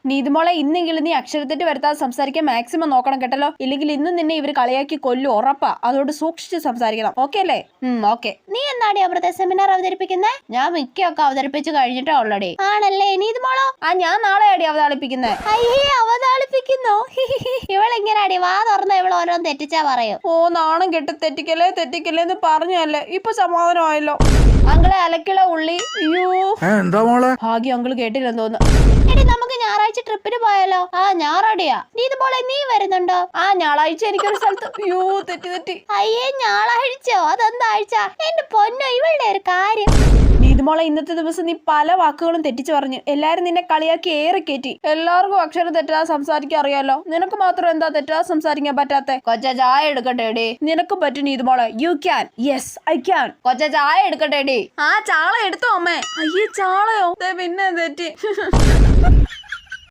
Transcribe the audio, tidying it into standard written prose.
നീതുമോളെ ഇന്നെങ്കിലും നീ അക്ഷരത്തെറ്റ് വരുത്താതെ സംസാരിക്കാൻ മാക്സിമം നോക്കണം കേട്ടല്ലോ. ഇല്ലെങ്കിൽ ഇന്ന് നിന്നെ ഇവര് കളിയാക്കി കൊല്ലും, ഉറപ്പാ. അതുകൊണ്ട് സൂക്ഷിച്ച് സംസാരിക്കണം. ഓക്കെ അല്ലേ? ഓക്കെ. നീ എന്നാടി അവിടുത്തെ സെമിനാർ അവതരിപ്പിക്കുന്നേ? ഞാൻ മിക്കൊക്കെ അവതരിപ്പിച്ചു കഴിഞ്ഞിട്ടാ ഓൾറെഡി. ആണല്ലേ നീതുമോളോ? ഞാൻ നാളെയാടി അവതാളിപ്പിക്കുന്നേ. അയ്യേ അവതാളിപ്പിക്കുന്നോ? ഇവളിങ്ങനാടി വാ തുറന്ന ഇവൾ ഓരോന്ന് തെറ്റിച്ചാ പറയും. നാണം കെട്ട് തെറ്റിക്കല്ലേ എന്ന് പറഞ്ഞല്ലേ. ഇപ്പൊ സമാധാനമായല്ലോ. അങ്കിളെ അലക്കിള ഉള്ളി. അയ്യോ എന്താ മോളെ? ഭാഗ്യം അങ്കിള് കേട്ടില്ലെന്ന് തോന്നുന്നു. എടി നമുക്ക് ഞായറാഴ്ച ട്രിപ്പിന് പോയാലോ? ഞായറാടിയാ. നീതുമോളെ നീ വരുന്നുണ്ടോ? ഞായറാഴ്ച എനിക്കൊരു സ്ഥലത്ത്. അയ്യോ തെറ്റി. അയ്യേ ഞായറാഴ്ചയോ? അതെന്താ ആഴ്ച? എന്റെ പൊന്നോ ഇവളുടെ ഒരു കാര്യം. നീതുമോളെ ഇന്നത്തെ ദിവസം നീ പല വാക്കുകളും തെറ്റിച്ചു പറഞ്ഞു. എല്ലാരും നിന്നെ കളിയാക്കി ഏറെ കയറ്റി. എല്ലാവർക്കും അക്ഷരം തെറ്റാതെ സംസാരിക്കാൻ അറിയാലോ. നിനക്ക് മാത്രം എന്താ തെറ്റാതെ സംസാരിക്കാൻ പറ്റാത്തെ? കൊച്ച ചായ എടുക്കട്ടെ? നിനക്ക് പറ്റും നീതുമോളെ. You can. Yes I can. കൊച്ച ചായ എടുക്കട്ടെ? ചാള എടുത്തോ അമ്മേ. അയ്യേ ചാളയോ? പിന്നെ തെറ്റി.